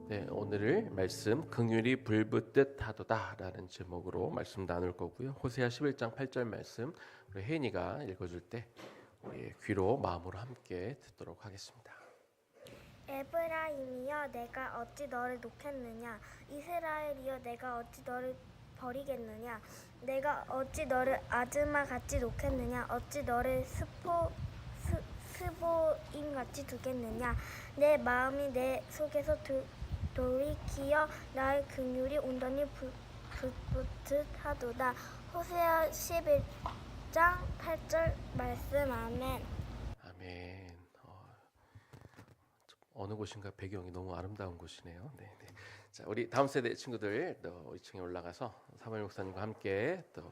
네, 오늘 말씀 긍휼이 불붙듯 하도다라는 제목으로 말씀 나눌 거고요. 호세아 11장 8절 말씀 우리 혜인이가 읽어줄 때 우리의 귀로 마음으로 함께 듣도록 하겠습니다. 에브라임이여 내가 어찌 너를 놓겠느냐. 이스라엘이여 내가 어찌 너를 버리겠느냐. 내가 어찌 너를 아즈마같이 놓겠느냐. 어찌 너를 스보임같이 두겠느냐. 내 마음이 내 속에서 돌이키어 나의 긍휼이 온전히 붙듯 하도다. 호세아 11장 8절 말씀. 아멘. 아멘. 어느 곳인가 배경이 너무 아름다운 곳이네요. 네. 자, 우리 다음 세대 친구들 또 2층에 올라가서 사무엘 목사님과 함께 또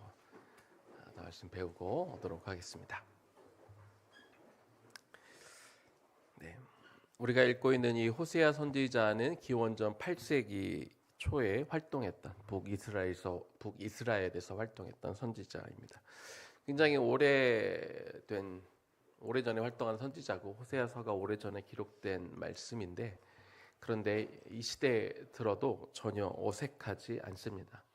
말씀 배우고 오도록 하겠습니다. 네. 우리가 읽고 있는 이 호세아 선지자는 기원전 8세기 초에 활동했던 북이스라엘에서 활동했던 선지자입니다. 굉장히 오래전에 활동한 선지자고 호세아서가 오래전에 기록된 말씀인데, 그런데 이 시대에 들어도 전혀 어색하지 않습니다.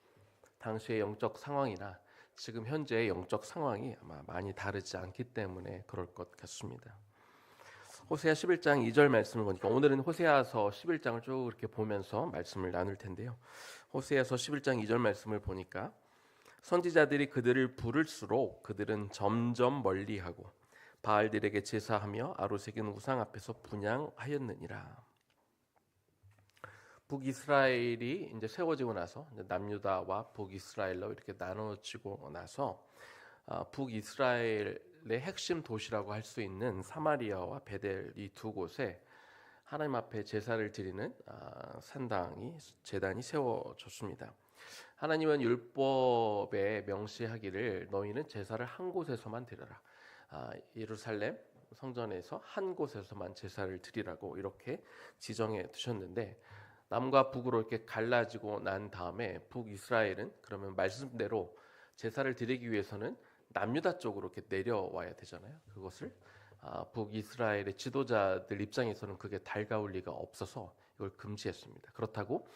당시의 영적 상황이나 지금 현재의 영적 상황이 아마 많이 다르지 않기 때문에 그럴 것 같습니다. 호세아 11장 2절 말씀을 보니까 오늘은 호세아서 11장을 쭉 이렇게 보면서 말씀을 나눌 텐데요. 호세아서 11장 2절 말씀을 보니까 선지자들이 그들을 부를수록 그들은 점점 멀리하고 바알들에게 제사하며 아로새긴 우상 앞에서 분향하였느니라. 북이스라엘이 이제 세워지고 나서 남유다와 북이스라엘로 이렇게 나눠지고 나서 북이스라엘의 핵심 도시라고 할 수 있는 사마리아와 베델 이 두 곳에 하나님 앞에 제사를 드리는 제단이 세워졌습니다. 하나님은 율법에 명시하기를 너희는 제사를 한 곳에서만 드려라. 예루살렘 성전에서 한 곳에서만 제사를 드리라고 이렇게 지정해 두셨는데, 남과 북으로 이렇게 갈라지고 난 다음에 북이스라엘은 그러면 말씀대로 제사를 드리기 위해서는 남유다 쪽으로 이렇게 내려와야 되잖아요. 그것을 북이스라엘의 지도자들 입장에서는 그게 달가울 리가 없어서 이걸 금지했습니다. 그렇다고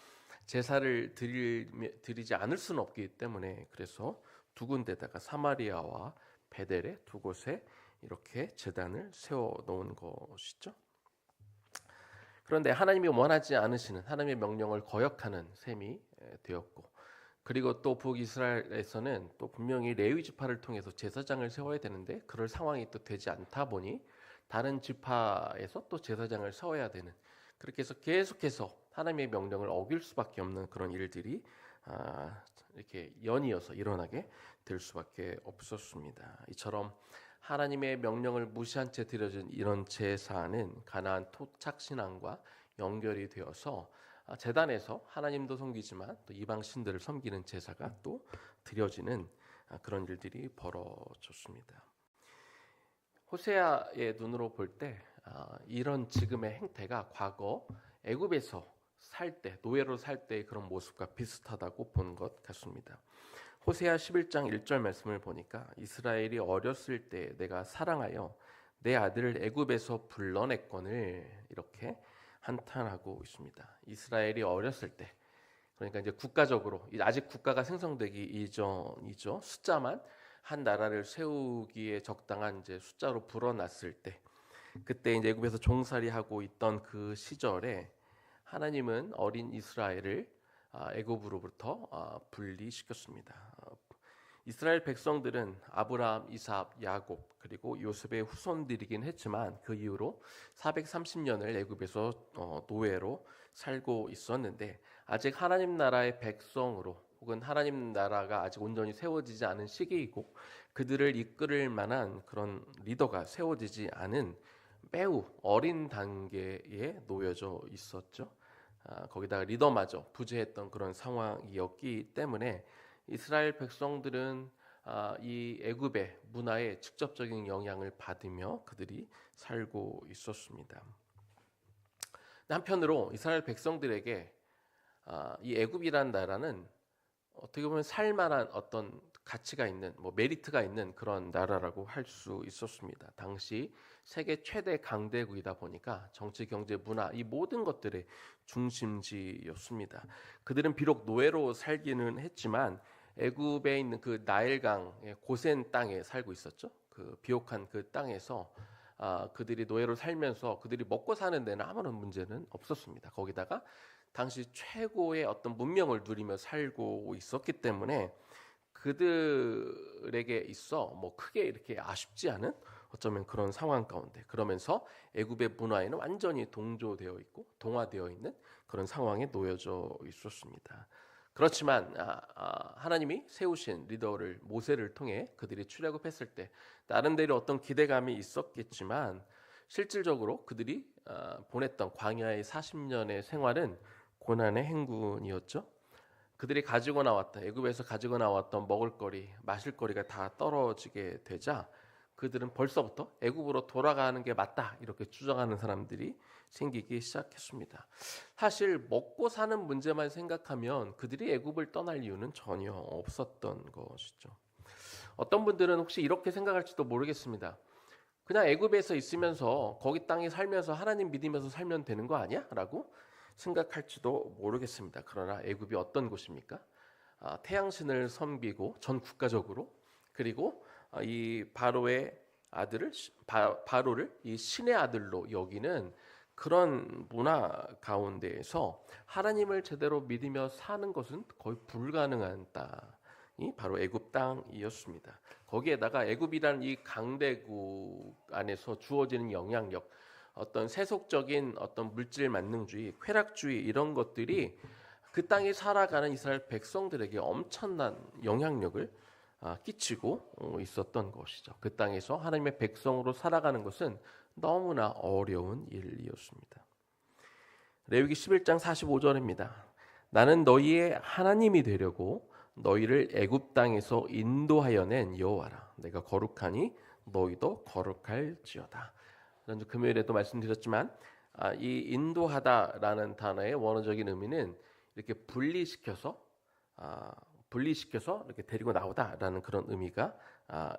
제사를 드리지 않을 수는 없기 때문에 그래서 두 군데다가 사마리아와 베델의 두 곳에 이렇게 제단을 세워 놓은 것이죠. 그런데 하나님이 원하지 않으시는 하나님의 명령을 거역하는 셈이 되었고, 그리고 또 북이스라엘에서는 또 분명히 레위 지파를 통해서 제사장을 세워야 되는데 그럴 상황이 또 되지 않다 보니 다른 지파에서 또 제사장을 세워야 되는, 그렇게 해서 계속해서 하나님의 명령을 어길 수밖에 없는 그런 일들이 이렇게 연이어서 일어나게 될 수밖에 없었습니다. 이처럼 하나님의 명령을 무시한 채 드려진 이런 제사는 가나안 토착 신앙과 연결이 되어서 제단에서 하나님도 섬기지만 또 이방 신들을 섬기는 제사가 또 드려지는 그런 일들이 벌어졌습니다. 호세아의 눈으로 볼 때 이런 지금의 행태가 과거 애굽에서 살 때, 노예로 살 때의 그런 모습과 비슷하다고 본 것 같습니다. 호세아 11장 1절 말씀을 보니까 이스라엘이 어렸을 때 내가 사랑하여 내 아들을 애굽에서 불러냈거늘 이렇게 한탄하고 있습니다. 이스라엘이 어렸을 때, 그러니까 이제 국가적으로 아직 국가가 생성되기 이전이죠. 숫자만 한 나라를 세우기에 적당한 이제 숫자로 불어났을 때, 그때 이제 애굽에서 종살이하고 있던 그 시절에 하나님은 어린 이스라엘을 애굽으로부터 분리시켰습니다. 이스라엘 백성들은 아브라함, 이삭, 야곱 그리고 요셉의 후손들이긴 했지만 그 이후로 430년을 애굽에서 노예로 살고 있었는데, 아직 하나님 나라의 백성으로 혹은 하나님 나라가 아직 온전히 세워지지 않은 시기이고 그들을 이끌 만한 그런 리더가 세워지지 않은 매우 어린 단계에 놓여져 있었죠. 거기다가 리더마저 부재했던 그런 상황이었기 때문에 이스라엘 백성들은 이 애굽의 문화에 직접적인 영향을 받으며 그들이 살고 있었습니다. 한편으로 이스라엘 백성들에게 이 애굽이란 나라는 어떻게 보면 살만한 어떤 가치가 있는 뭐 메리트가 있는 그런 나라라고 할 수 있었습니다. 당시 세계 최대 강대국이다 보니까 정치, 경제, 문화 이 모든 것들의 중심지였습니다. 그들은 비록 노예로 살기는 했지만 애굽에 있는 그 나일강의 고센 땅에 살고 있었죠. 그 비옥한 그 땅에서 그들이 노예로 살면서 그들이 먹고 사는 데는 아무런 문제는 없었습니다. 거기다가 당시 최고의 어떤 문명을 누리며 살고 있었기 때문에 그들에게 있어 뭐 크게 이렇게 아쉽지 않은 어쩌면 그런 상황 가운데 그러면서 애굽의 문화에는 완전히 동조되어 있고 동화되어 있는 그런 상황에 놓여져 있었습니다. 그렇지만 하나님이 세우신 리더를 모세를 통해 그들이 출애굽했을 때 나름대로 어떤 기대감이 있었겠지만 실질적으로 그들이 보냈던 광야의 40년의 생활은 고난의 행군이었죠. 그들이 가지고 나왔던 애굽에서 가지고 나왔던 먹을거리, 마실거리가 다 떨어지게 되자 그들은 벌써부터 애굽으로 돌아가는 게 맞다 이렇게 주장하는 사람들이 생기기 시작했습니다. 사실 먹고 사는 문제만 생각하면 그들이 애굽을 떠날 이유는 전혀 없었던 것이죠. 어떤 분들은 혹시 이렇게 생각할지도 모르겠습니다. 그냥 애굽에서 있으면서 거기 땅에 살면서 하나님 믿으면서 살면 되는 거 아니야? 라고 생각할지도 모르겠습니다. 그러나 애굽이 어떤 곳입니까? 태양신을 섬기고 전 국가적으로 그리고 이 바로의 아들을 바로를 이 신의 아들로 여기는 그런 문화 가운데에서 하나님을 제대로 믿으며 사는 것은 거의 불가능한 땅이 바로 애굽 땅이었습니다. 거기에다가 애굽이라는 이 강대국 안에서 주어지는 영향력, 어떤 세속적인 어떤 물질 만능주의, 쾌락주의 이런 것들이 그 땅에 살아가는 이스라엘 백성들에게 엄청난 영향력을 끼치고 있었던 것이죠. 그 땅에서 하나님의 백성으로 살아가는 것은 너무나 어려운 일이었습니다. 레위기 11장 45절입니다. 나는 너희의 하나님이 되려고 너희를 애굽 땅에서 인도하여 낸 여호와라. 내가 거룩하니 너희도 거룩할지어다. 지난주 금요일에도 말씀드렸지만 이 인도하다라는 단어의 원어적인 의미는 이렇게 분리시켜서 이렇게 데리고 나오다라는 그런 의미가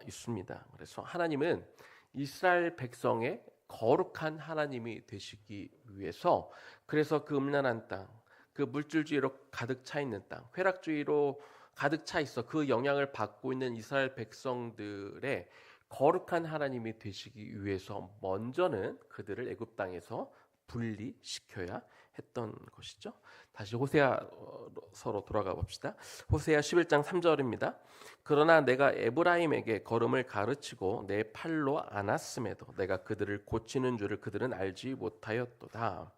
있습니다. 그래서 하나님은 이스라엘 백성의 거룩한 하나님이 되시기 위해서 그래서 그 음란한 땅, 그 물질주의로 가득 차 있는 땅, 쾌락주의로 가득 차 있어 그 영향을 받고 있는 이스라엘 백성들의 거룩한 하나님이 되시기 위해서 먼저는 그들을 애굽 땅에서 분리시켜야 했던 것이죠. 다시 호세아서로 돌아가 봅시다. 호세아 11장 3절입니다. 그러나 내가 에브라임에게 걸음을 가르치고 내 팔로 안았음에도 내가 그들을 고치는 줄을 그들은 알지 못하였도다.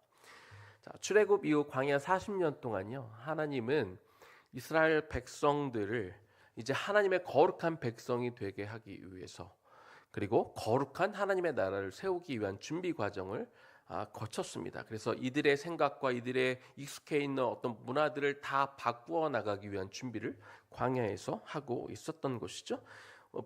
자, 출애굽 이후 광야 40년 동안요. 하나님은 이스라엘 백성들을 이제 하나님의 거룩한 백성이 되게 하기 위해서 그리고 거룩한 하나님의 나라를 세우기 위한 준비 과정을 거쳤습니다. 그래서 이들의 생각과 이들의 익숙해 있는 어떤 문화들을 다 바꾸어 나가기 위한 준비를 광야에서 하고 있었던 것이죠.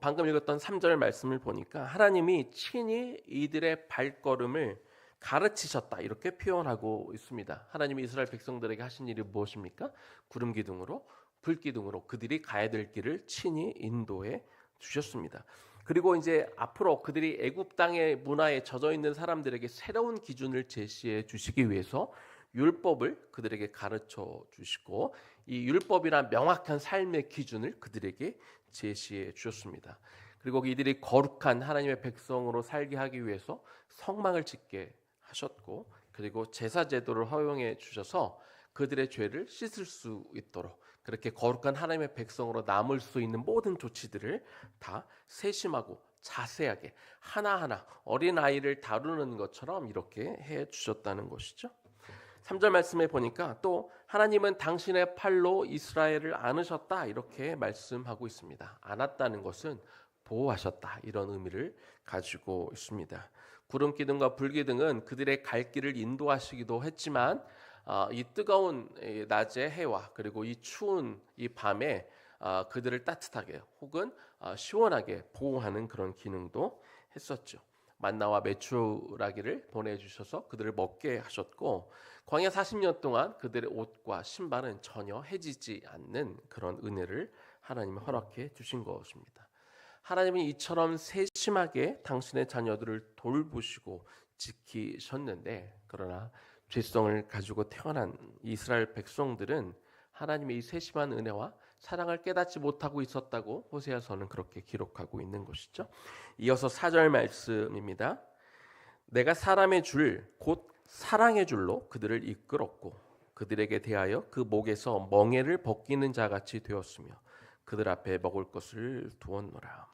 방금 읽었던 3절 말씀을 보니까 하나님이 친히 이들의 발걸음을 가르치셨다 이렇게 표현하고 있습니다. 하나님이 이스라엘 백성들에게 하신 일이 무엇입니까? 구름 기둥으로 불 기둥으로 그들이 가야 될 길을 친히 인도해 주셨습니다. 그리고 이제 앞으로 그들이 애굽 땅의 문화에 젖어 있는 사람들에게 새로운 기준을 제시해 주시기 위해서 율법을 그들에게 가르쳐 주시고 이 율법이란 명확한 삶의 기준을 그들에게 제시해 주셨습니다. 그리고 이들이 거룩한 하나님의 백성으로 살게 하기 위해서 성막을 짓게 하셨고 그리고 제사 제도를 허용해 주셔서 그들의 죄를 씻을 수 있도록 그렇게 거룩한 하나님의 백성으로 남을 수 있는 모든 조치들을 다 세심하고 자세하게 하나하나 어린아이를 다루는 것처럼 이렇게 해 주셨다는 것이죠. 3절 말씀에 보니까 또 하나님은 당신의 팔로 이스라엘을 안으셨다 이렇게 말씀하고 있습니다. 안았다는 것은 보호하셨다 이런 의미를 가지고 있습니다. 구름 기둥과 불 기둥은 그들의 갈 길을 인도하시기도 했지만 이 뜨거운 낮의 해와 그리고 이 추운 이 밤에 그들을 따뜻하게 혹은 시원하게 보호하는 그런 기능도 했었죠. 만나와 메추라기를 보내주셔서 그들을 먹게 하셨고 광야 40년 동안 그들의 옷과 신발은 전혀 해지지 않는 그런 은혜를 하나님이 허락해 주신 것입니다. 하나님은 이처럼 세심하게 당신의 자녀들을 돌보시고 지키셨는데, 그러나 죄성을 가지고 태어난 이스라엘 백성들은 하나님의 이 세심한 은혜와 사랑을 깨닫지 못하고 있었다고 호세아서는 그렇게 기록하고 있는 것이죠. 이어서 4절 말씀입니다. 내가 사람의 줄 곧 사랑의 줄로 그들을 이끌었고 그들에게 대하여 그 목에서 멍에를 벗기는 자같이 되었으며 그들 앞에 먹을 것을 두었노라.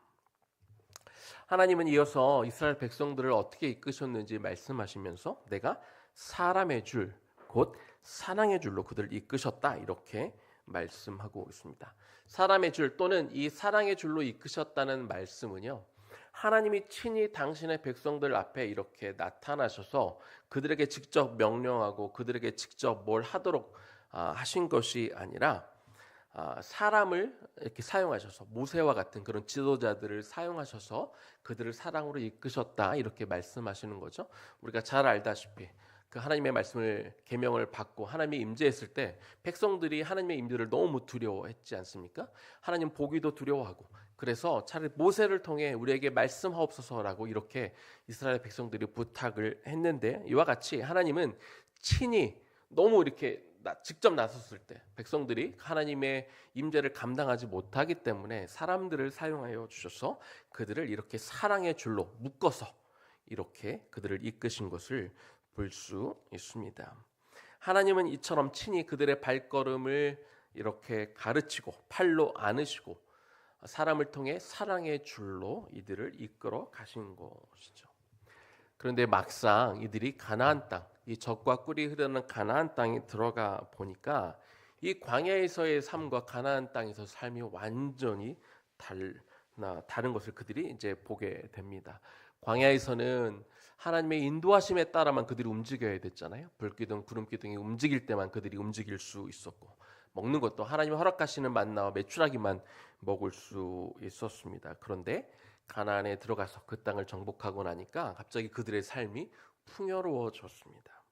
하나님은 이어서 이스라엘 백성들을 어떻게 이끄셨는지 말씀하시면서 내가 사람의 줄 곧 사랑의 줄로 그들을 이끄셨다, 이렇게 말씀하고 있습니다. 사람의 줄 또는 이 사랑의 줄로 이끄셨다는 말씀은요, 하나님이 친히 당신의 백성들 앞에 이렇게 나타나셔서 그들에게 직접 명령하고 그들에게 직접 뭘 하도록 하신 것이 아니라 사람을 이렇게 사용하셔서 모세와 같은 그런 지도자들을 사용하셔서 그들을 사랑으로 이끄셨다, 이렇게 말씀하시는 거죠. 우리가 잘 알다시피 그 하나님의 말씀을 계명을 받고 하나님이 임재했을 때 백성들이 하나님의 임재를 너무 두려워했지 않습니까? 하나님 보기도 두려워하고, 그래서 차라리 모세를 통해 우리에게 말씀하옵소서라고 이렇게 이스라엘 백성들이 부탁을 했는데, 이와 같이 하나님은 친히 너무 이렇게 직접 나섰을 때 백성들이 하나님의 임재를 감당하지 못하기 때문에 사람들을 사용하여 주셔서 그들을 이렇게 사랑의 줄로 묶어서 이렇게 그들을 이끄신 것을 볼 수 있습니다. 하나님은 이처럼 친히 그들의 발걸음을 이렇게 가르치고 팔로 안으시고 사람을 통해 사랑의 줄로 이들을 이끌어 가신 것이죠. 그런데 막상 이들이 가나안 땅, 이 젖과 꿀이 흐르는 가나안 땅에 들어가 보니까 이 광야에서의 삶과 가나안 땅에서 삶이 완전히 다른 것을 그들이 이제 보게 됩니다. 광야에서는 하나님의 인도하심에 따라만 그들이 움직여야 됐잖아요. 불기둥, 구름기둥이 움직일 때만 그들이 움직일 수 있었고, 먹는 것도 하나님이 허락하시는 만나와 메추라기만 먹을 수 있었습니다. 그런데 가나안에 들어가서 그 땅을 정복하고 나니까 갑자기 그들의 삶이 풍요로워졌습니다.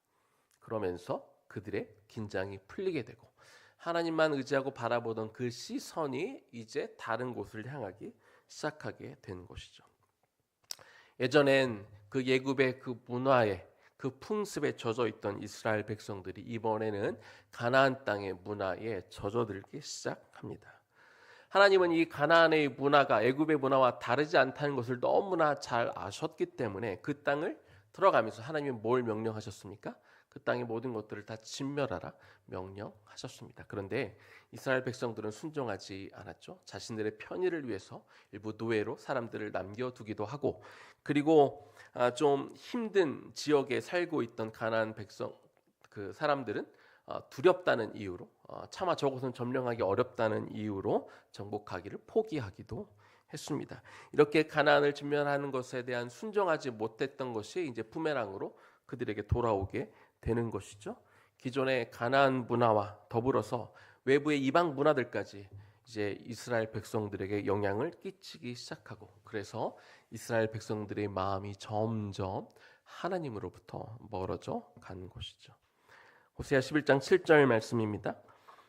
그러면서 그들의 긴장이 풀리게 되고 하나님만 의지하고 바라보던 그 시선이 이제 다른 곳을 향하기 시작하게 된 것이죠. 예전엔 그 예굽의 그 문화에, 그 풍습에 젖어 있던 이스라엘 백성들이 이번에는 가나안 땅의 문화에 젖어들기 시작합니다. 하나님은 이 가나안의 문화가 애굽의 문화와 다르지 않다는 것을 너무나 잘 아셨기 때문에 그 땅을 들어가면서 하나님이 뭘 명령하셨습니까? 그 땅의 모든 것들을 다 진멸하라 명령하셨습니다. 그런데 이스라엘 백성들은 순종하지 않았죠. 자신들의 편의를 위해서 일부 노예로 사람들을 남겨두기도 하고, 그리고 좀 힘든 지역에 살고 있던 가나안 백성 그 사람들은 두렵다는 이유로, 차마 저곳은 점령하기 어렵다는 이유로 정복하기를 포기하기도 했습니다. 이렇게 가나안을 진멸하는 것에 대한 순종하지 못했던 것이 이제 부메랑으로 그들에게 돌아오게 되는 것이죠. 기존의 가나안 문화와 더불어서 외부의 이방 문화들까지 이제 이스라엘 백성들에게 영향을 끼치기 시작하고, 그래서 이스라엘 백성들의 마음이 점점 하나님으로부터 멀어져 간 것이죠. 호세아 11장 7절 말씀입니다.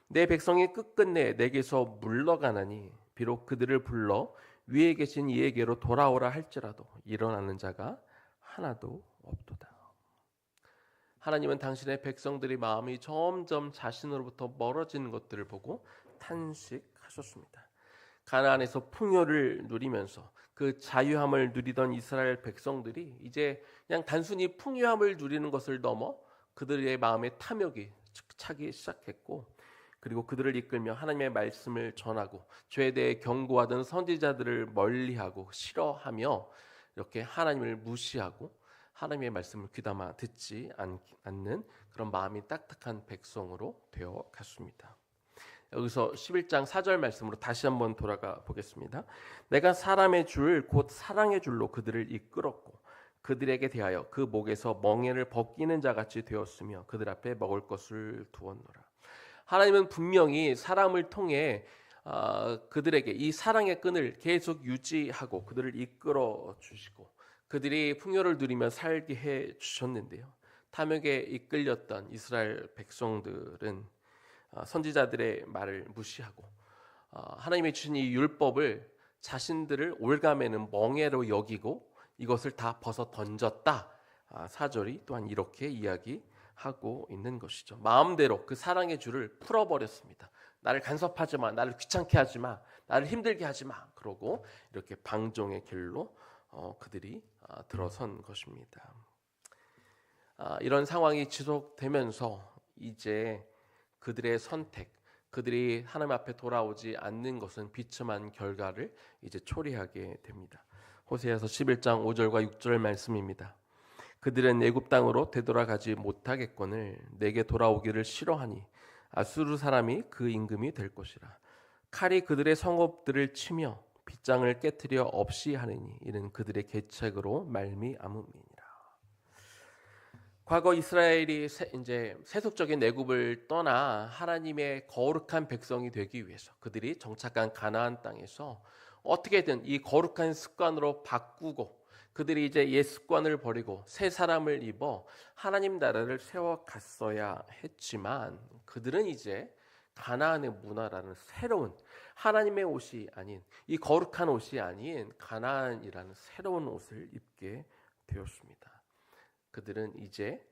내 백성이 끝끝내 내게서 물러가나니 비록 그들을 불러 위에 계신 이에게로 돌아오라 할지라도 일어나는 자가 하나도 없도다. 하나님은 당신의 백성들의 마음이 점점 자신으로부터 멀어지는 것들을 보고 탄식하셨습니다. 가나안에서 풍요를 누리면서 그 자유함을 누리던 이스라엘 백성들이 이제 그냥 단순히 풍요함을 누리는 것을 넘어 그들의 마음에 탐욕이 차기 시작했고, 그리고 그들을 이끌며 하나님의 말씀을 전하고 죄에 대해 경고하던 선지자들을 멀리하고 싫어하며 이렇게 하나님을 무시하고 하나님의 말씀을 귀담아 듣지 않는 그런 마음이 딱딱한 백성으로 되어 갔습니다. 여기서 11장 4절 말씀으로 다시 한번 돌아가 보겠습니다. 내가 사람의 줄 곧 사랑의 줄로 그들을 이끌었고 그들에게 대하여 그 목에서 멍에를 벗기는 자같이 되었으며 그들 앞에 먹을 것을 두었노라. 하나님은 분명히 사람을 통해 그들에게 이 사랑의 끈을 계속 유지하고 그들을 이끌어 주시고 그들이 풍요를 누리며 살게 해 주셨는데요. 탐욕에 이끌렸던 이스라엘 백성들은 선지자들의 말을 무시하고 하나님이 주신 이 율법을 자신들을 올가매는 멍에로 여기고 이것을 다 벗어 던졌다. 4절이 또한 이렇게 이야기하고 있는 것이죠. 마음대로 그 사랑의 줄을 풀어버렸습니다. 나를 간섭하지 마, 나를 귀찮게 하지 마, 나를 힘들게 하지 마. 그러고 이렇게 방종의 길로 그들이 들어선 것입니다. 이런 상황이 지속되면서 이제 그들의 선택, 그들이 하나님 앞에 돌아오지 않는 것은 비참한 결과를 이제 초래하게 됩니다. 호세아서 11장 5절과 6절 말씀입니다. 그들은 애굽 땅으로 되돌아가지 못하겠거늘 내게 돌아오기를 싫어하니 아수르 사람이 그 임금이 될 것이라. 칼이 그들의 성읍들을 치며 빗장을 깨트려 없이 하느니 이는 그들의 계책으로 말미암음이니라. 과거 이스라엘이 이제 세속적인 애굽을 떠나 하나님의 거룩한 백성이 되기 위해서 그들이 정착한 가나안 땅에서 어떻게든 이 거룩한 습관으로 바꾸고 그들이 이제 옛 습관을 버리고 새 사람을 입어 하나님 나라를 세워갔어야 했지만 그들은 이제 가나안의 문화라는 새로운 하나님의 옷이 아닌 이 거룩한 옷이 아닌 가나안이라는 새로운 옷을 입게 되었습니다. 그들은 이제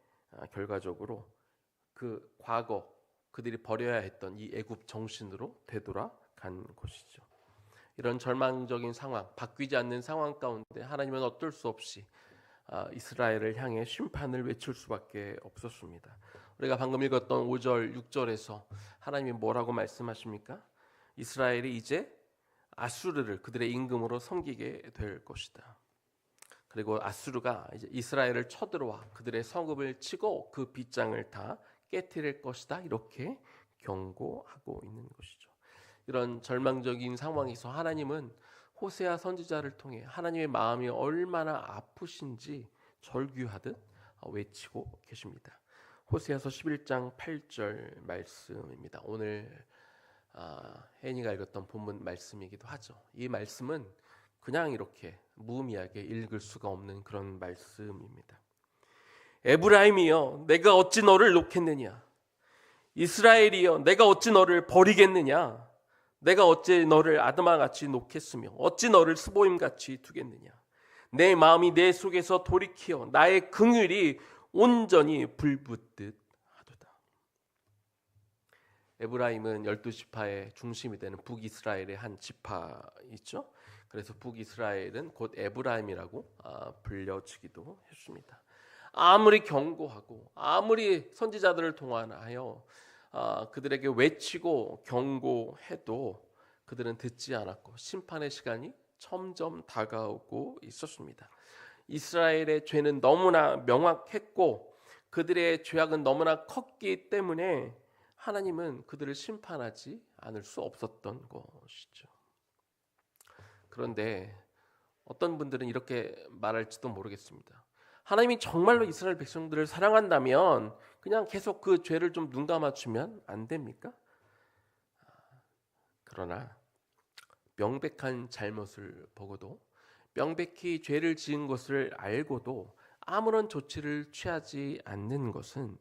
결과적으로 그 과거 그들이 버려야 했던 이 애굽 정신으로 되돌아간 것이죠. 이런 절망적인 상황, 바뀌지 않는 상황 가운데 하나님은 어쩔 수 없이 이스라엘을 향해 심판을 외칠 수밖에 없었습니다. 우리가 방금 읽었던 5절, 6절에서 하나님이 뭐라고 말씀하십니까? 이스라엘이 이제 아수르를 그들의 임금으로 섬기게 될 것이다. 그리고 아수르가 이제 이스라엘을 쳐들어와 그들의 성읍을 치고 그 빗장을 다 깨뜨릴 것이다. 이렇게 경고하고 있는 것이죠. 이런 절망적인 상황에서 하나님은 호세아 선지자를 통해 하나님의 마음이 얼마나 아프신지 절규하듯 외치고 계십니다. 호세아서 11장 8절 말씀입니다. 오늘 혜인이가 읽었던 본문 말씀이기도 하죠. 이 말씀은 그냥 이렇게 무의미하게 읽을 수가 없는 그런 말씀입니다. 에브라임이여 내가 어찌 너를 놓겠느냐. 이스라엘이여 내가 어찌 너를 버리겠느냐. 내가 어찌 너를 아드마같이 놓겠으며 어찌 너를 스보임같이 두겠느냐. 내 마음이 내 속에서 돌이키어 나의 긍휼이 온전히 불붙듯 하도다. 에브라임은 12지파의 중심이 되는 북이스라엘의 한 지파이죠. 그래서 북이스라엘은 곧 에브라임이라고 불려지기도 했습니다. 아무리 경고하고 아무리 선지자들을 동원하여 그들에게 외치고 경고해도 그들은 듣지 않았고 심판의 시간이 점점 다가오고 있었습니다. 이스라엘의 죄는 너무나 명확했고 그들의 죄악은 너무나 컸기 때문에 하나님은 그들을 심판하지 않을 수 없었던 것이죠. 그런데 어떤 분들은 이렇게 말할지도 모르겠습니다. 하나님이 정말로 이스라엘 백성들을 사랑한다면 그냥 계속 그 죄를 좀 눈 감아주면 안 됩니까? 그러나 명백한 잘못을 보고도 명백히 죄를 지은 것을 알고도 아무런 조치를 취하지 않는 것은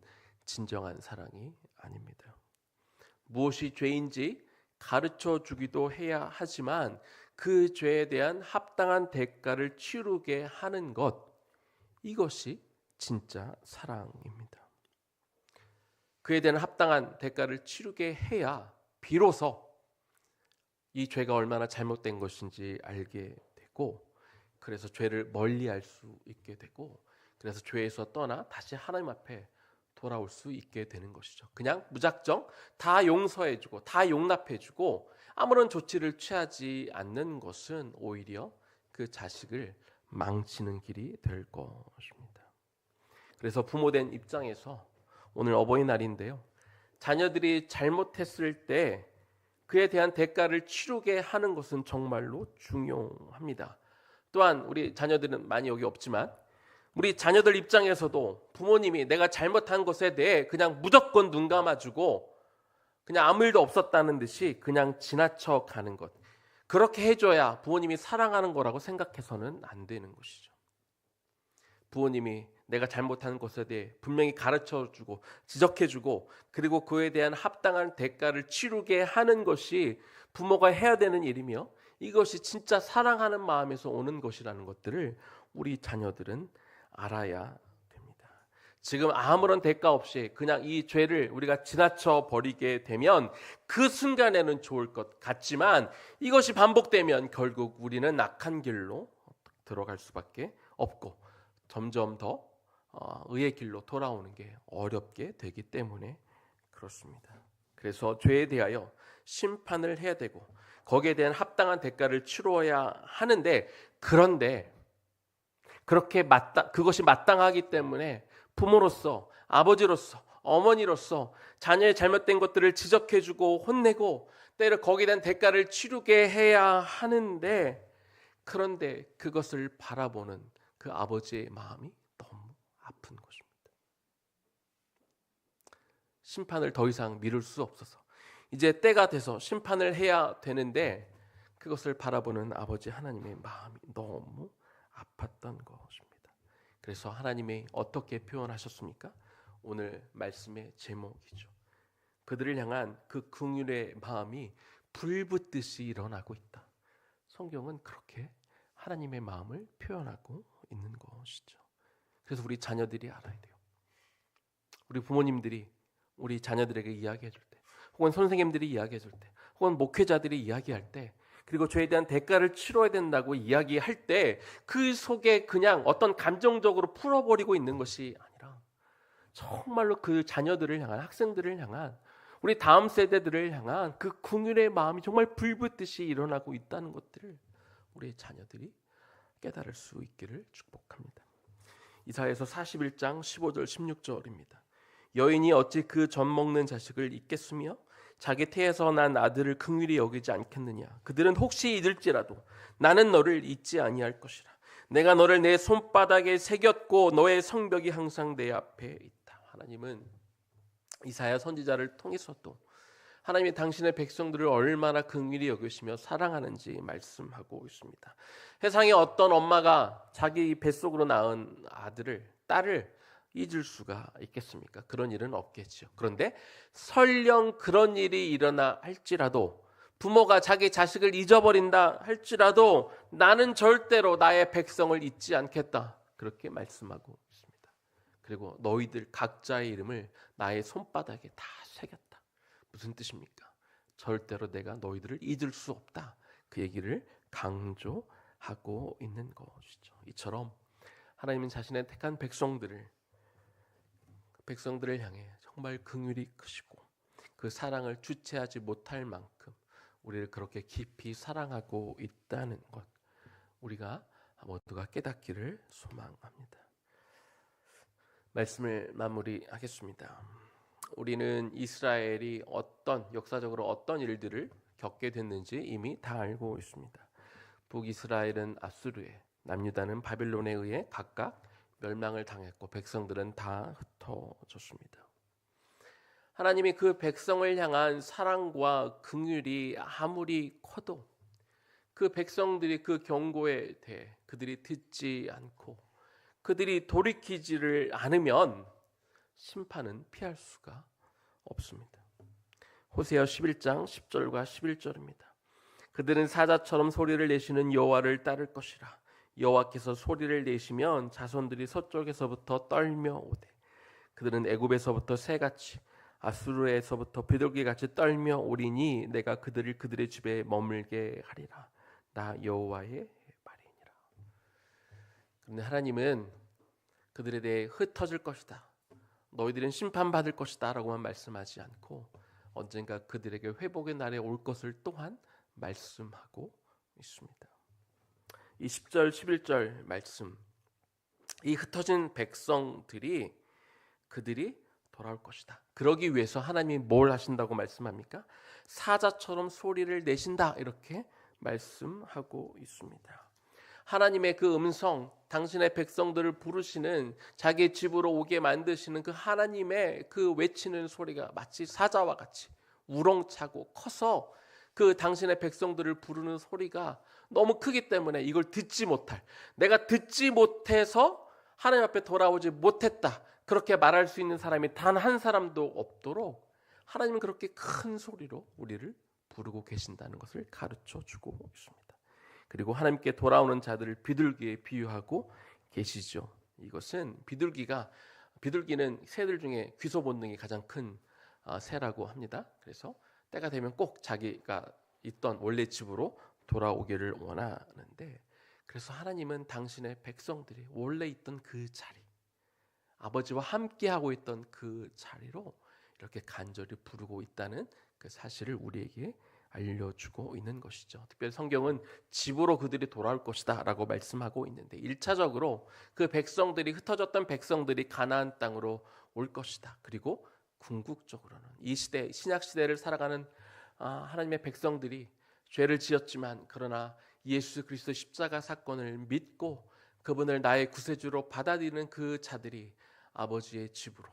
진정한 사랑이 아닙니다. 무엇이 죄인지 가르쳐 주기도 해야 하지만 그 죄에 대한 합당한 대가를 치르게 하는 것, 이것이 진짜 사랑입니다. 그에 대한 합당한 대가를 치르게 해야 비로소 이 죄가 얼마나 잘못된 것인지 알게 되고 그래서 죄를 멀리할 수 있게 되고 그래서 죄에서 떠나 다시 하나님 앞에 돌아올 수 있게 되는 것이죠. 그냥 무작정 다 용서해주고 다 용납해주고 아무런 조치를 취하지 않는 것은 오히려 그 자식을 망치는 길이 될 것입니다. 그래서 부모된 입장에서 오늘 어버이날인데요. 자녀들이 잘못했을 때 그에 대한 대가를 치르게 하는 것은 정말로 중요합니다. 또한 우리 자녀들은 많이 여기 없지만 우리 자녀들 입장에서도 부모님이 내가 잘못한 것에 대해 그냥 무조건 눈 감아주고 그냥 아무 일도 없었다는 듯이 그냥 지나쳐 가는 것, 그렇게 해줘야 부모님이 사랑하는 거라고 생각해서는 안 되는 것이죠. 부모님이 내가 잘못한 것에 대해 분명히 가르쳐주고 지적해주고 그리고 그에 대한 합당한 대가를 치르게 하는 것이 부모가 해야 되는 일이며 이것이 진짜 사랑하는 마음에서 오는 것이라는 것들을 우리 자녀들은 알아야 됩니다. 지금 아무런 대가 없이 그냥 이 죄를 우리가 지나쳐 버리게 되면 그 순간에는 좋을 것 같지만 이것이 반복되면 결국 우리는 악한 길로 들어갈 수밖에 없고 점점 더 의의 길로 돌아오는 게 어렵게 되기 때문에 그렇습니다. 그래서 죄에 대하여 심판을 해야 되고 거기에 대한 합당한 대가를 치러야 하는데 그런데 그렇게 그것이 마땅하기 때문에 부모로서 아버지로서 어머니로서 자녀의 잘못된 것들을 지적해주고 혼내고 때로 거기에 대한 대가를 치르게 해야 하는데 그런데 그것을 바라보는 그 아버지의 마음이 너무 아픈 것입니다. 심판을 더 이상 미룰 수 없어서 이제 때가 돼서 심판을 해야 되는데 그것을 바라보는 아버지 하나님의 마음이 너무 아팠던 것입니다. 그래서 하나님이 어떻게 표현하셨습니까? 오늘 말씀의 제목이죠. 그들을 향한 그 긍휼의 마음이 불붙듯이 일어나고 있다. 성경은 그렇게 하나님의 마음을 표현하고 있는 것이죠. 그래서 우리 자녀들이 알아야 돼요. 우리 부모님들이 우리 자녀들에게 이야기해 줄 때, 혹은 선생님들이 이야기해 줄 때, 혹은 목회자들이 이야기할 때, 그리고 죄에 대한 대가를 치러야 된다고 이야기할 때 그 속에 그냥 어떤 감정적으로 풀어버리고 있는 것이 아니라 정말로 그 자녀들을 향한, 학생들을 향한, 우리 다음 세대들을 향한 그 긍휼의 마음이 정말 불붙듯이 일어나고 있다는 것들을 우리 자녀들이 깨달을 수 있기를 축복합니다. 이사야서 41장 15절 16절입니다. 여인이 어찌 그 젖 먹는 자식을 잊겠으며 자기 태에서 난 아들을 긍휼히 여기지 않겠느냐. 그들은 혹시 잊을지라도 나는 너를 잊지 아니할 것이라. 내가 너를 내 손바닥에 새겼고 너의 성벽이 항상 내 앞에 있다. 하나님은 이사야 선지자를 통해서도 하나님이 당신의 백성들을 얼마나 긍휼히 여기시며 사랑하는지 말씀하고 있습니다. 세상에 어떤 엄마가 자기 뱃속으로 낳은 아들을, 딸을 잊을 수가 있겠습니까? 그런 일은 없겠죠. 그런데 설령 그런 일이 일어나 할지라도 부모가 자기 자식을 잊어버린다 할지라도 나는 절대로 나의 백성을 잊지 않겠다. 그렇게 말씀하고 있습니다. 그리고 너희들 각자의 이름을 나의 손바닥에 다 새겼다. 무슨 뜻입니까? 절대로 내가 너희들을 잊을 수 없다. 그 얘기를 강조하고 있는 것이죠. 이처럼 하나님은 자신의 택한 백성들을 향해 정말 긍휼이 크시고 그 사랑을 주체하지 못할 만큼 우리를 그렇게 깊이 사랑하고 있다는 것 우리가 모두가 깨닫기를 소망합니다. 말씀을 마무리하겠습니다. 우리는 이스라엘이 역사적으로 어떤 일들을 겪게 됐는지 이미 다 알고 있습니다. 북이스라엘은 아수르에, 남유다는 바빌론에 의해 각각 멸망을 당했고 백성들은 다 흩어졌습니다. 하나님이 그 백성을 향한 사랑과 긍휼이 아무리 커도 그 백성들이 그 경고에 대해 그들이 듣지 않고 그들이 돌이키지를 않으면 심판은 피할 수가 없습니다. 호세아 11장 10절과 11절입니다. 그들은 사자처럼 소리를 내시는 여호와를 따를 것이라. 여호와께서 소리를 내시면 자손들이 서쪽에서부터 떨며 오되 그들은 애굽에서부터 새같이 아수르에서부터 비둘기같이 떨며 오리니 내가 그들을 그들의 집에 머물게 하리라. 나 여호와의 말이니라. 그런데 하나님은 그들에 대해 흩어질 것이다. 너희들은 심판받을 것이다 라고만 말씀하지 않고 언젠가 그들에게 회복의 날에 올 것을 또한 말씀하고 있습니다. 이 10절 11절 말씀, 이 흩어진 백성들이 그들이 돌아올 것이다. 그러기 위해서 하나님이 뭘 하신다고 말씀합니까? 사자처럼 소리를 내신다 이렇게 말씀하고 있습니다. 하나님의 그 음성, 당신의 백성들을 부르시는 자기 집으로 오게 만드시는 그 하나님의 그 외치는 소리가 마치 사자와 같이 우렁차고 커서 그 당신의 백성들을 부르는 소리가 너무 크기 때문에 이걸 듣지 못할, 내가 듣지 못해서 하나님 앞에 돌아오지 못했다, 그렇게 말할 수 있는 사람이 단 한 사람도 없도록 하나님은 그렇게 큰 소리로 우리를 부르고 계신다는 것을 가르쳐 주고 있습니다. 그리고 하나님께 돌아오는 자들을 비둘기에 비유하고 계시죠. 이것은 비둘기는 새들 중에 귀소 본능이 가장 큰 새라고 합니다. 그래서 때가 되면 꼭 자기가 있던 원래 집으로 돌아오기를 원하는데, 그래서 하나님은 당신의 백성들이 원래 있던 그 자리, 아버지와 함께하고 있던 그 자리로 이렇게 간절히 부르고 있다는 그 사실을 우리에게 알려주고 있는 것이죠. 특별히 성경은 집으로 그들이 돌아올 것이다 라고 말씀하고 있는데, 1차적으로 그 백성들이, 흩어졌던 백성들이 가나안 땅으로 올 것이다. 그리고 궁극적으로는 이 시대, 신약시대를 살아가는 하나님의 백성들이 죄를 지었지만 그러나 예수 그리스도 십자가 사건을 믿고 그분을 나의 구세주로 받아들이는 그 자들이 아버지의 집으로,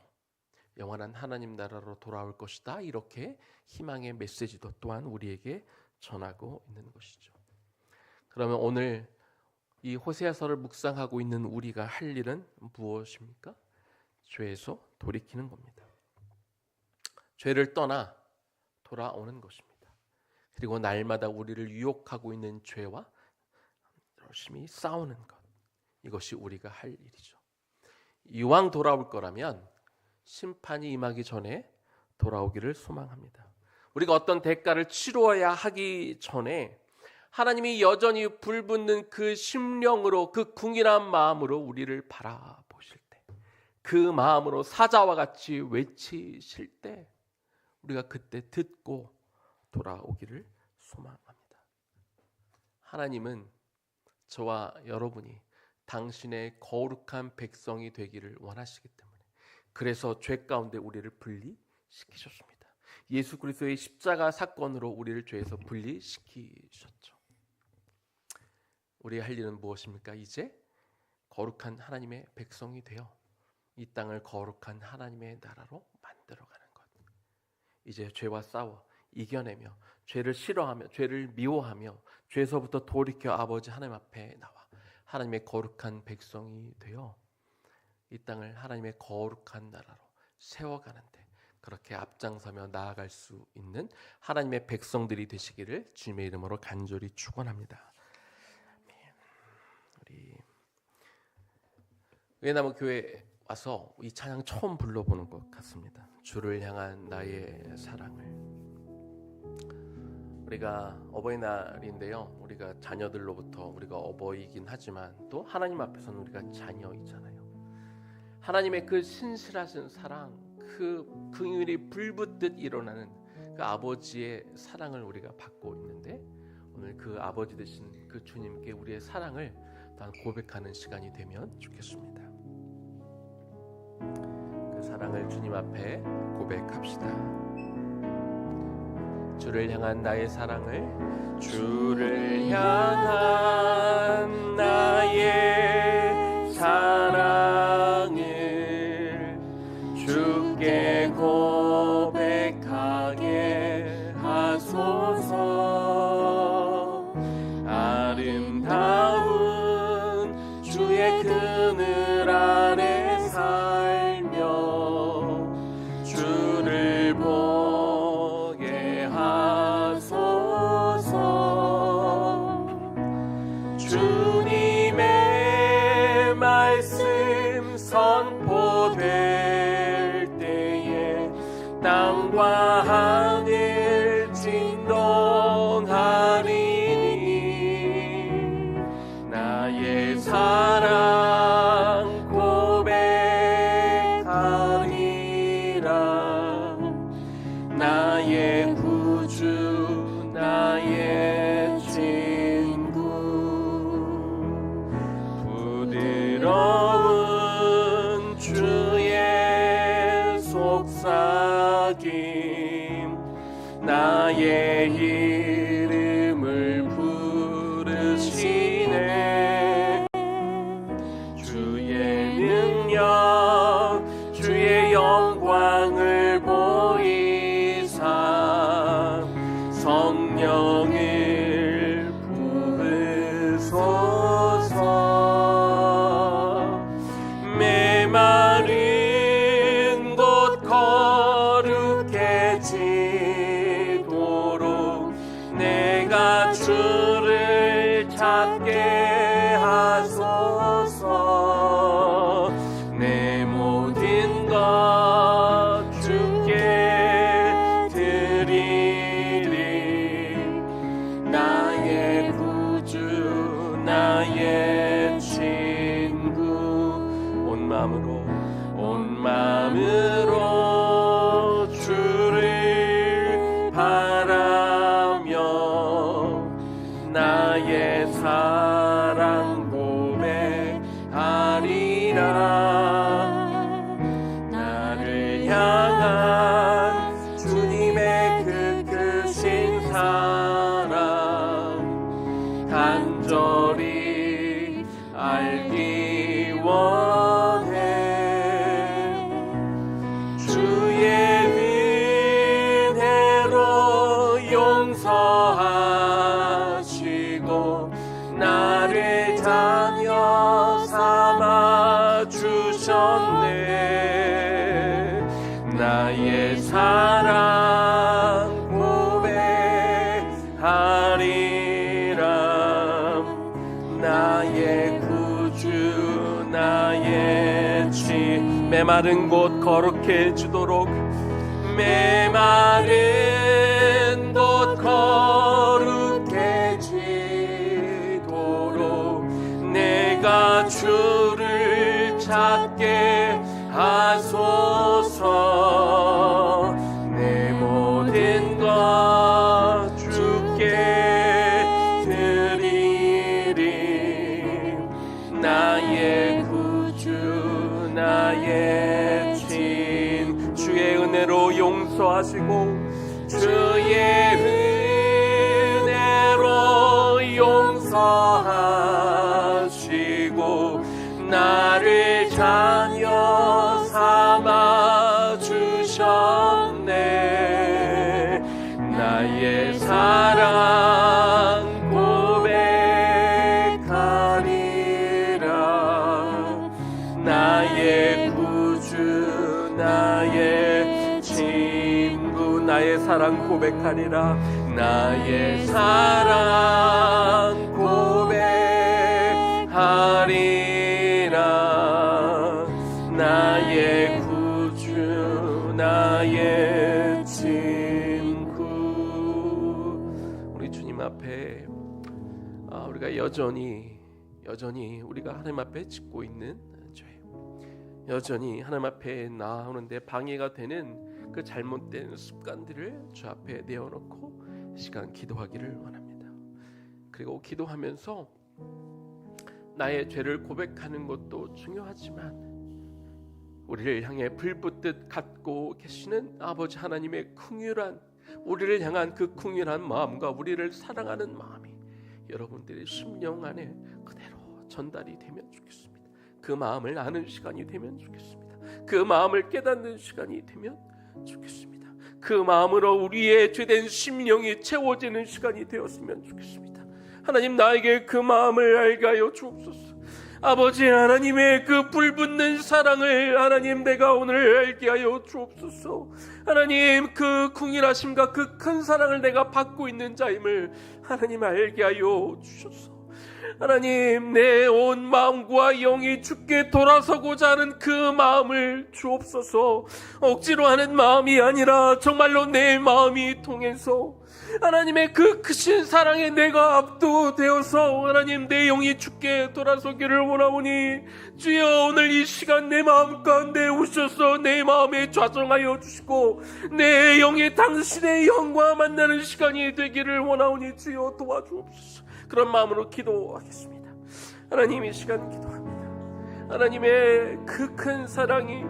영원한 하나님 나라로 돌아올 것이다. 이렇게 희망의 메시지도 또한 우리에게 전하고 있는 것이죠. 그러면 오늘 이 호세아서를 묵상하고 있는 우리가 할 일은 무엇입니까? 죄에서 돌이키는 겁니다. 죄를 떠나 돌아오는 것입니다. 그리고 날마다 우리를 유혹하고 있는 죄와 열심히 싸우는 것, 이것이 우리가 할 일이죠. 이왕 돌아올 거라면 심판이 임하기 전에 돌아오기를 소망합니다. 우리가 어떤 대가를 치루어야 하기 전에 하나님이 여전히 불붙는 그 심령으로, 그 궁일한 마음으로 우리를 바라보실 때, 그 마음으로 사자와 같이 외치실 때 우리가 그때 듣고 돌아오기를 소망합니다. 하나님은 저와 여러분이 당신의 거룩한 백성이 되기를 원하시기 때문에, 그래서 죄 가운데 우리를 분리시키셨습니다. 예수 그리스도의 십자가 사건으로 우리를 죄에서 분리시키셨죠. 우리가 할 일은 무엇입니까? 이제 거룩한 하나님의 백성이 되어 이 땅을 거룩한 하나님의 나라로 만들어가는 것. 이제 죄와 싸워 이겨내며, 죄를 싫어하며, 죄를 미워하며, 죄에서부터 돌이켜 아버지 하나님 앞에 나와 하나님의 거룩한 백성이 되어 이 땅을 하나님의 거룩한 나라로 세워가는데 그렇게 앞장서며 나아갈 수 있는 하나님의 백성들이 되시기를 주님의 이름으로 간절히 축원합니다. 우리 외나무 교회 와서 이 찬양 처음 불러보는 것 같습니다. 주를 향한 나의 사랑을. 우리가 어버이날인데요, 우리가 자녀들로부터, 우리가 어버이긴 하지만 또 하나님 앞에서는 우리가 자녀이잖아요. 하나님의 그 신실하신 사랑, 그 긍휼이 불붙듯 일어나는 그 아버지의 사랑을 우리가 받고 있는데, 오늘 그 아버지 되신 그 주님께 우리의 사랑을 또한 고백하는 시간이 되면 좋겠습니다. 그 사랑을 주님 앞에 고백합시다. 주를 향한 나의 사랑을, 주를 향한 나의 사랑을 주께 고백하게 하소서. 아름다운 주의 그늘 아래 살며 주를 보게 하소서. 주님의 말씀 선포될 때에 땅과 하늘 진동하리니 나의 사랑 고백하리라. 나의 구주 나의 친구. 부드러운 주의 속삭임 나의 이름을 부르시네. 주의 능력 주의 영광을 보이사 성령을 부으소서. 사랑 간절히 알기 원해. 주의 은혜로 용서하시고 나를 자녀 삼아 주셨네. 나의 사랑 고백하리라. 나의 구주 나의 주. 메마른 곳 거룩해지도록, 메마른 곳 거룩해지도록 내가 주를 찾게 하소서. 내 모든 것 주께 드리리. 나의 구주 나의 신. 주의 은혜로 용서하시고 주의 은혜로 용서하시고 나를 자녀 삼아 주셨네. 나의 사랑 고백하리라. 나의 구주 나의 친구 나의 사랑 고백하리라. 나의 사랑 고백하리라. 나의 구주 나의 친구. 우리 주님 앞에 우리가 여전히 우리가 하나님 앞에 짓고 있는 죄, 여전히 하나님 앞에 나아오는데 방해가 되는 그 잘못된 습관들을 주 앞에 내어놓고 시간 기도하기를 원합니다. 그리고 기도하면서 나의 죄를 고백하는 것도 중요하지만 우리를 향해 불붙듯 갖고 계시는 아버지 하나님의 긍휼한, 우리를 향한 그 긍휼한 마음과 우리를 사랑하는 마음이 여러분들의 심령 안에 그대로 전달이 되면 좋겠습니다. 그 마음을 아는 시간이 되면 좋겠습니다. 그 마음을 깨닫는 시간이 되면 좋겠습니다. 그 마음으로 우리의 죄된 심령이 채워지는 시간이 되었으면 좋겠습니다. 하나님, 나에게 그 마음을 알게 하여 주옵소서. 아버지 하나님의 그 불붙는 사랑을 하나님 내가 오늘 알게 하여 주옵소서. 하나님, 그 긍휼하심과 그 큰 사랑을 내가 받고 있는 자임을 하나님 알게 하여 주소서. 하나님, 내 온 마음과 영이 주께 돌아서고자 하는 그 마음을 주옵소서. 억지로 하는 마음이 아니라 정말로 내 마음이 통해서 하나님의 그 크신 사랑에 내가 압도되어서 하나님 내 영이 주께 돌아서기를 원하오니 주여, 오늘 이 시간 내 마음 가운데 오셔서 내 마음에 좌정하여 주시고 내 영이 당신의 영과 만나는 시간이 되기를 원하오니 주여 도와주옵소서. 그런 마음으로 기도하겠습니다. 하나님, 이 시간 기도합니다. 하나님의 그 큰 사랑이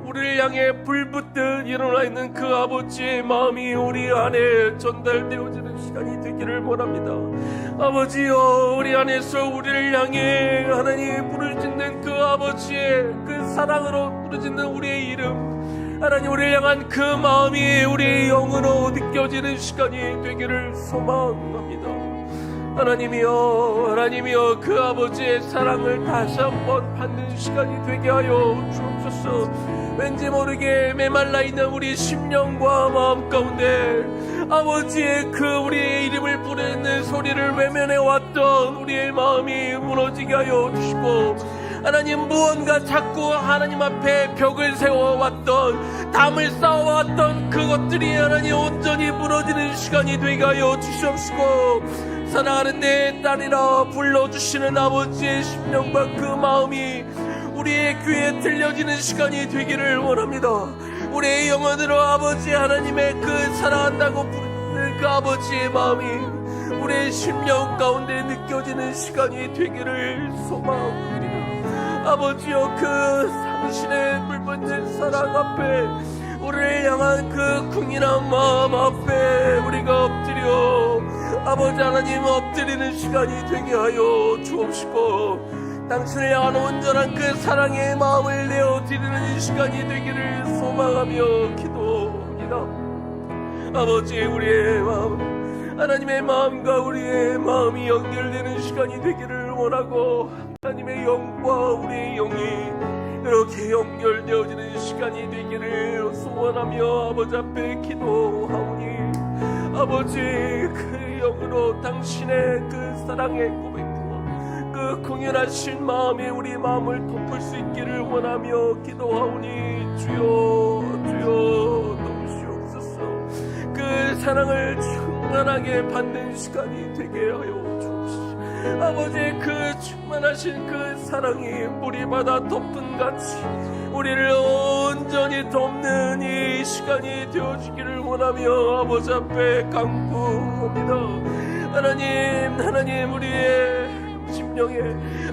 우리를 향해 불붙듯 일어나 있는 그 아버지의 마음이 우리 안에 전달되어지는 시간이 되기를 원합니다. 아버지여, 우리 안에서 우리를 향해 하나님 부르짖는 그 아버지의 그 사랑으로 부르짖는 우리의 이름, 하나님 우리를 향한 그 마음이 우리의 영으로 느껴지는 시간이 되기를 소망합니다. 하나님이여, 그 아버지의 사랑을 다시 한번 받는 시간이 되게 하여 주옵소서. 왠지 모르게 메말라 있는 우리 심령과 마음 가운데 아버지의 그 우리의 이름을 부르는 소리를 외면해 왔던 우리의 마음이 무너지게 하여 주시고, 하나님 무언가 자꾸 하나님 앞에 벽을 세워왔던, 담을 쌓아왔던 그것들이 하나님 온전히 무너지는 시간이 되게 하여 주시옵시고, 사랑하는 내 딸이라 불러주시는 아버지의 심령과 그 마음이 우리의 귀에 들려지는 시간이 되기를 원합니다. 우리의 영혼으로 아버지 하나님의 그 사랑한다고 부르는 그 아버지의 마음이 우리의 심령 가운데 느껴지는 시간이 되기를 소망합니다. 아버지여, 그 당신의 불붙는 사랑 앞에 우리를 향한 그 궁일한 마음 앞에 우리가 엎드려 아버지 하나님 엎드리는 시간이 되게 하여 주옵시고 당신을 향한 온전한 그 사랑의 마음을 내어드리는 이 시간이 되기를 소망하며 기도합니다. 아버지, 우리의 마음, 하나님의 마음과 우리의 마음이 연결되는 시간이 되기를 원하고 하나님의 영과 우리의 영이 이렇게 연결되어지는 시간이 되기를 소원하며 아버지 앞에 기도하오니 아버지, 그 영으로 당신의 그 사랑의 고백과 그 공연하신 마음에 우리 마음을 덮을 수 있기를 원하며 기도하오니 주여 도우시옵소서. 그 사랑을 충만하게 받는 시간이 되게 하여 주옵소서. 아버지, 그 충만하신 그 사랑이 물이 받아 덮은 같이 우리를 온전히 덮는 이 시간이 되어지기를 원하며 아버지 앞에 간구합니다. 하나님, 우리의 심령에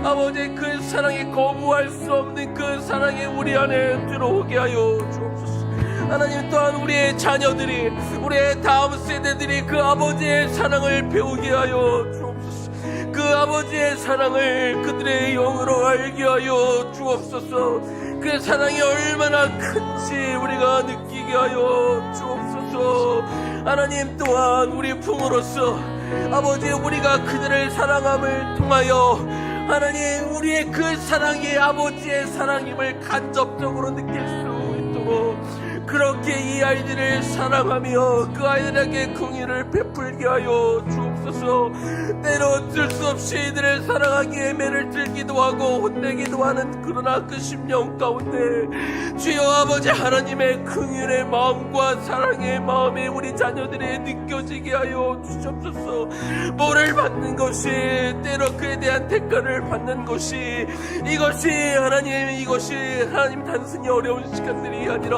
아버지 그 사랑이 거부할 수 없는 그 사랑이 우리 안에 들어오게 하여 주옵소서. 하나님, 또한 우리의 자녀들이, 우리의 다음 세대들이 그 아버지의 사랑을 배우게 하여 주옵소서. 그 아버지의 사랑을 그들의 영으로 알게 하여 주옵소서. 그 사랑이 얼마나 큰지 우리가 느끼게 하여 주옵소서. 하나님, 또한 우리 부모로서 아버지, 우리가 그들을 사랑함을 통하여 하나님, 우리의 그 사랑이 아버지의 사랑임을 간접적으로 느낄 수 있도록 그렇게 이 아이들을 사랑하며 그 아이들에게 긍휼을 베풀게 하여 주옵소서. 때로 어쩔 수 없이 이들을 사랑하기에 매를 들기도 하고 혼내기도 하는 그러나 그 심령 가운데 주여 아버지 하나님의 긍휼의 마음과 사랑의 마음이 우리 자녀들이 느껴지게 하여 주옵소서. 뭐를 받는 것이 때로 그에 대한 대가를 받는 것이 이것이 하나님 단순히 어려운 시간들이 아니라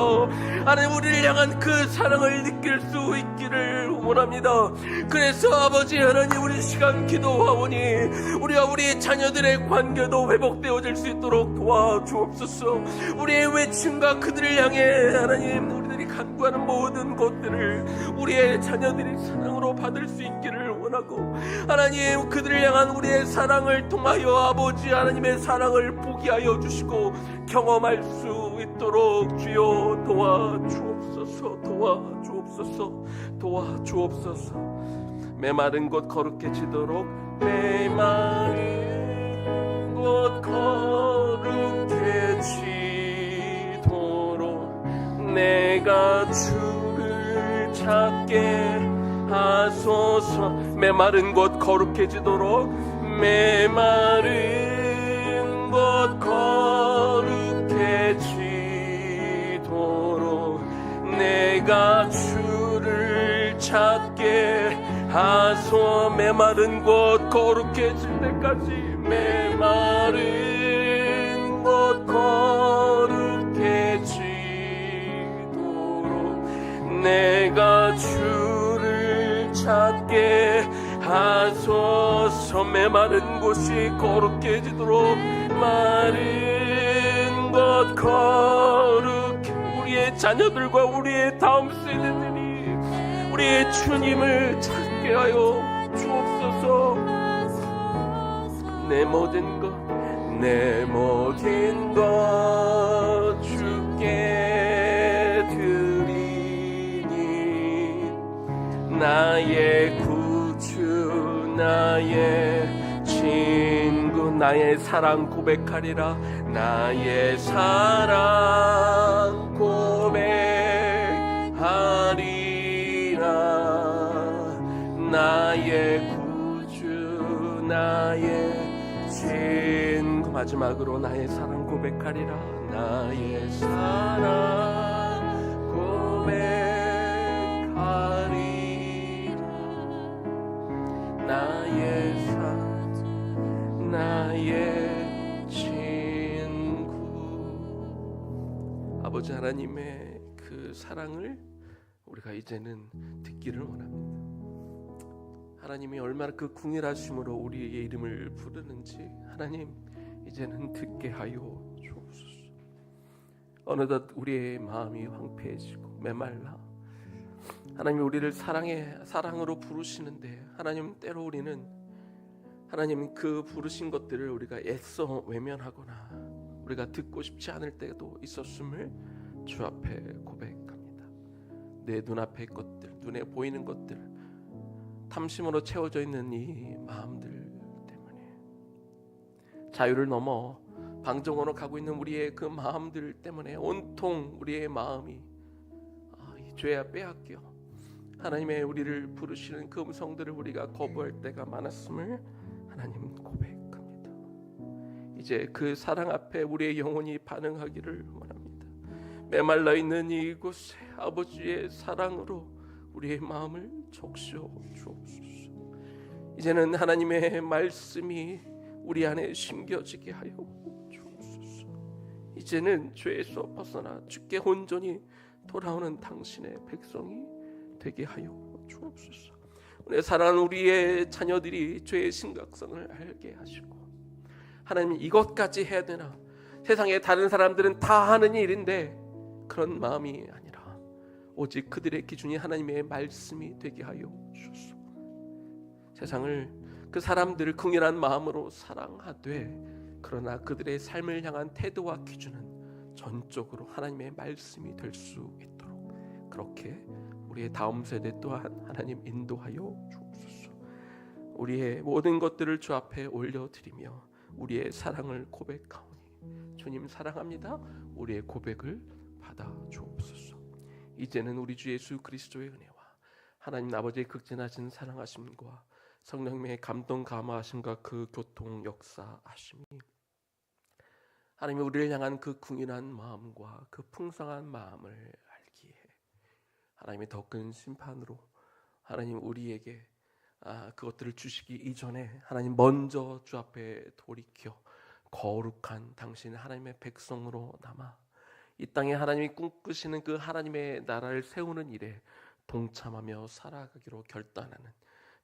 하나님 우리를 향한 그 사랑을 느낄 수 있기를 원합니다. 그래서 아버지 하나님, 우리 시간 기도하오니 우리와 우리 자녀들의 관계도 회복되어질 수 있도록 도와주옵소서. 우리의 외침과 그들을 향해 하나님 우리들이 간구하는 모든 것들을 우리의 자녀들이 사랑으로 받을 수 있기를 원하고 하나님, 그들을 향한 우리의 사랑을 통하여 아버지 하나님의 사랑을 보게 하여 주시고 경험할 수 있도록 주여 도와주옵소서. 메마른 곳 거룩해지도록, 메마른 곳 거룩해지도록 내가 주를 찾게 하소서. 메마른 곳 거룩해지도록, 메마른 곳 거룩해지도록 내가 주를 찾게 하소. 메마른 곳 거룩해질 때까지, 메마른 곳 거룩해지도록 내가 주를 찾게 하소서. 메마른 곳이 거룩해지도록, 마른 곳 거룩해 우리의 자녀들과 우리의 다음 세대들이 우리의 주님을 찾게 하여 주옵소서. 내 모든 것 주께 드리니 나의 구주 나의 친구 나의 사랑 고백하리라. 나의 사랑 고백하리라. 나의 구주 나의 친구. 마지막으로 나의 사랑 고백하리라. 나의 사랑 고백하리라. 나의 사랑 나의 친구. 아버지 하나님의 그 사랑을 우리가 이제는 듣기를 원합니다. 하나님이 얼마나 그 궁일하심으로 우리의 이름을 부르는지 하나님 이제는 듣게 하여 주옵소서. 어느덧 우리의 마음이 황폐해지고 메말라 하나님 우리를 사랑으로 부르시는데 하나님 때로 우리는 하나님 그 부르신 것들을 우리가 애써 외면하거나 우리가 듣고 싶지 않을 때도 있었음을 주 앞에 고백합니다. 내 눈앞의 것들, 눈에 보이는 것들, 탐심으로 채워져 있는 이 마음들 때문에 자유를 넘어 방종으로 가고 있는 우리의 그 마음들 때문에 온통 우리의 마음이 이 죄야 빼앗겨 하나님의 우리를 부르시는 그 음성들을 우리가 거부할 때가 많았음을 하나님 고백합니다. 이제 그 사랑 앞에 우리의 영혼이 반응하기를 원합니다. 메말라 있는 이곳에 아버지의 사랑으로 우리의 마음을 적셔 주옵소서. 이제는 하나님의 말씀이 우리 안에 심겨지게 하여 주옵소서. 이제는 죄에서 벗어나 주께 온전히 돌아오는 당신의 백성이 되게 하여 주옵소서. 오늘 사랑하는 우리의 자녀들이 죄의 심각성을 알게 하시고 하나님 이것까지 해야 되나? 세상에 다른 사람들은 다 하는 일인데 그런 마음이 아니라 오직 그들의 기준이 하나님의 말씀이 되게 하여 주소서. 세상을 그 사람들을 긍휼한 마음으로 사랑하되 그러나 그들의 삶을 향한 태도와 기준은 전적으로 하나님의 말씀이 될 수 있도록 그렇게 우리의 다음 세대 또한 하나님 인도하여 주옵소서. 우리의 모든 것들을 주 앞에 올려드리며 우리의 사랑을 고백하오니 주님 사랑합니다. 우리의 고백을 받아 주옵소서. 이제는 우리 주 예수 그리스도의 은혜와 하나님 아버지의 극진하신 사랑하심과 성령님의 감동 감화하심과 그 교통 역사하심이 하나님이 우리를 향한 그 궁인한 마음과 그 풍성한 마음을 알기에 하나님의 더 큰 심판으로 하나님 우리에게 그것들을 주시기 이전에 하나님 먼저 주 앞에 돌이켜 거룩한 당신 하나님의 백성으로 남아 이 땅에 하나님이 꿈꾸시는 그 하나님의 나라를 세우는 일에 동참하며 살아가기로 결단하는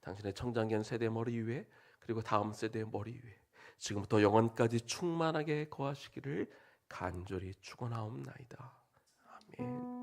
당신의 청장기한 세대 머리 위에 그리고 다음 세대 머리 위에 지금부터 영원까지 충만하게 거하시기를 간절히 축원하옵나이다. 아멘.